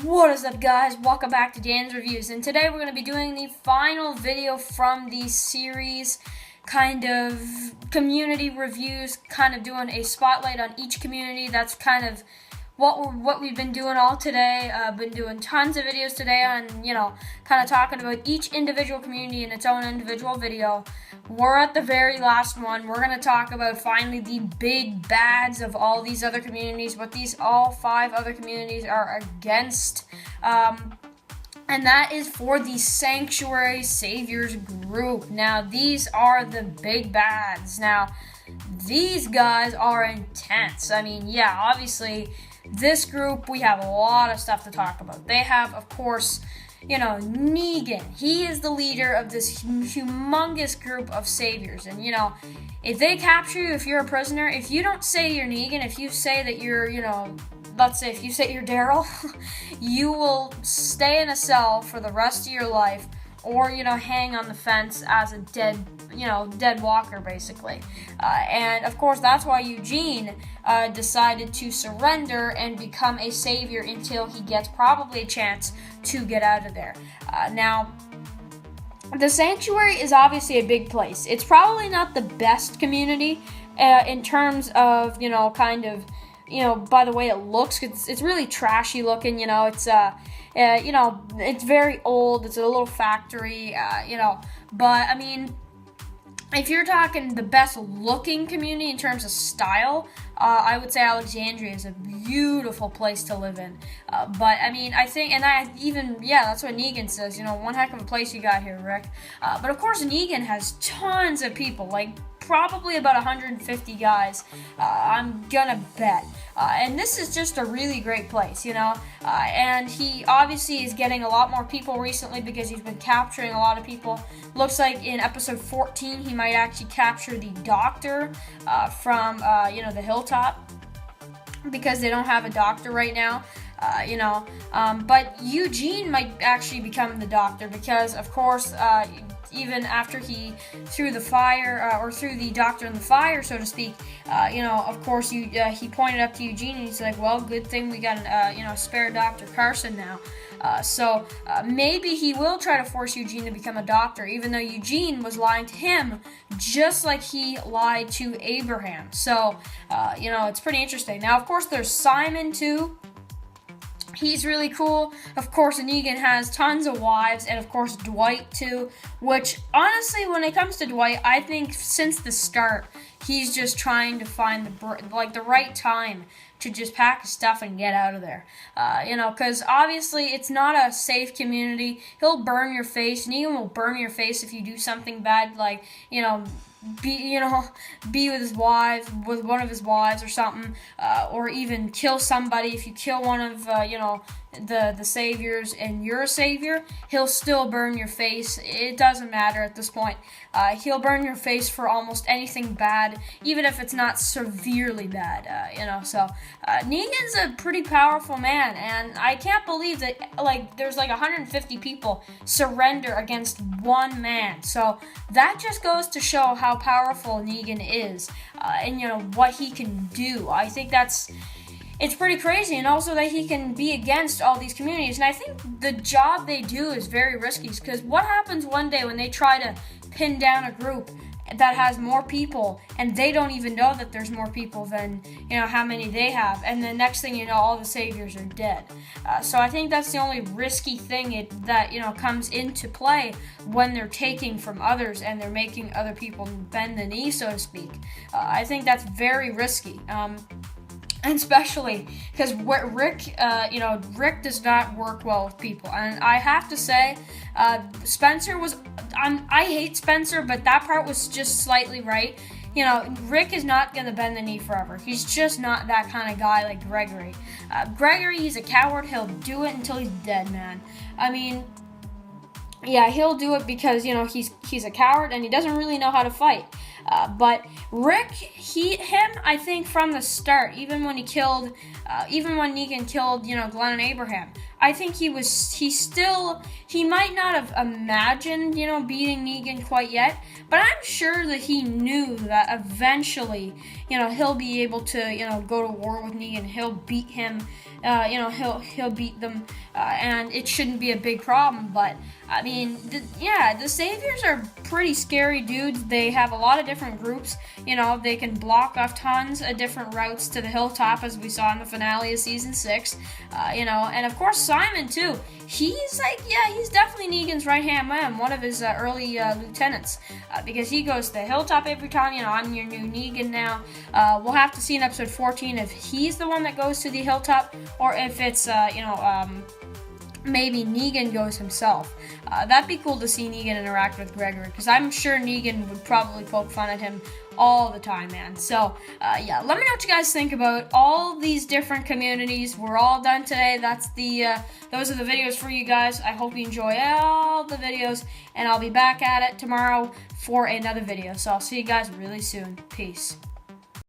What is up, guys? Welcome back to Dan's Reviews, and today we're going to be doing the final video from the series, kind of community reviews, kind of doing a spotlight on each community. That's kind of what we've been doing all today. Been doing tons of videos today on, kind of talking about each individual community in its own individual video. We're at the very last one. We're going to talk about finally the big bads of all these other communities, what these all 5 other communities are against. And that is for the Sanctuary Saviors group. Now, these are the big bads. Now, these guys are intense. I mean, yeah, obviously, this group, we have a lot of stuff to talk about. They have, of course, Negan. He is the leader of this humongous group of saviors. And, if they capture you, if you're a prisoner, if you don't say you're Negan, if you say that you're, let's say if you say you're Daryl, you will stay in a cell for the rest of your life, or, hang on the fence as a dead walker, basically. And, of course, that's why Eugene decided to surrender and become a savior until he gets probably a chance to get out of there. Now, the Sanctuary is obviously a big place. It's probably not the best community in terms of, by the way it looks. It's really trashy looking, it's it's very old. It's a little factory, but I mean, if you're talking the best looking community in terms of style, I would say Alexandria is a beautiful place to live in. But I mean, that's what Negan says, one heck of a place you got here, Rick. But of course, Negan has tons of people, like probably about 150 guys, I'm gonna bet. And this is just a really great place, and he obviously is getting a lot more people recently because he's been capturing a lot of people. Looks like in episode 14 he might actually capture the doctor from the hilltop, because they don't have a doctor right now. But Eugene might actually become the doctor because, of course, even after he threw the fire, or threw the doctor in the fire, so to speak, of course, he pointed up to Eugene and he's like, well, good thing we got a spare Dr. Carson now. So maybe he will try to force Eugene to become a doctor, even though Eugene was lying to him just like he lied to Abraham. So, it's pretty interesting. Now, of course, there's Simon, too. He's really cool. Of course, Negan has tons of wives, and of course, Dwight too, which honestly, when it comes to Dwight, I think since the start, he's just trying to find the right time to just pack his stuff and get out of there. Because obviously it's not a safe community. He'll burn your face. Negan will burn your face if you do something bad, like, be with one of his wives or something, or even kill somebody. If you kill one of the saviors and you're a savior, he'll still burn your face. It doesn't matter at this point. He'll burn your face for almost anything bad, even if it's not severely bad. So Negan's a pretty powerful man, and I can't believe that there's 150 people surrender against one man. So that just goes to show how powerful Negan is, and what he can do. I think it's pretty crazy, and also that he can be against all these communities. And I think the job they do is very risky, because what happens one day when they try to pin down a group that has more people, and they don't even know that there's more people than, how many they have, and the next thing you know, all the saviors are dead. So I think that's the only risky thing that comes into play when they're taking from others and they're making other people bend the knee, so to speak. I think that's very risky. And especially because Rick does not work well with people. And I have to say, Spencer was, I hate Spencer, but that part was just slightly right. Rick is not going to bend the knee forever. He's just not that kind of guy like Gregory. Gregory, he's a coward. He'll do it until he's dead, man. I mean, yeah, he'll do it because, he's a coward and he doesn't really know how to fight. But Rick, I think from the start, even when Negan killed, Glenn and Abraham, I think he might not have imagined, beating Negan quite yet, but I'm sure that he knew that eventually, he'll be able to, go to war with Negan. He'll beat him. He'll beat them, and it shouldn't be a big problem. But I mean, the Saviors are pretty scary dudes. They have a lot of different groups. They can block off tons of different routes to the hilltop, as we saw in the finale of season 6. And of course Simon too. He's definitely Negan's right-hand man, one of his early lieutenants, because he goes to the hilltop every time. I'm your new Negan now. We'll have to see in episode 14 if he's the one that goes to the hilltop, or if it's maybe Negan goes himself. That'd be cool to see Negan interact with Gregory, because I'm sure Negan would probably poke fun at him all the time, man. So, let me know what you guys think about all these different communities. We're all done today. Those are the videos for you guys. I hope you enjoy all the videos, and I'll be back at it tomorrow for another video. So I'll see you guys really soon. Peace.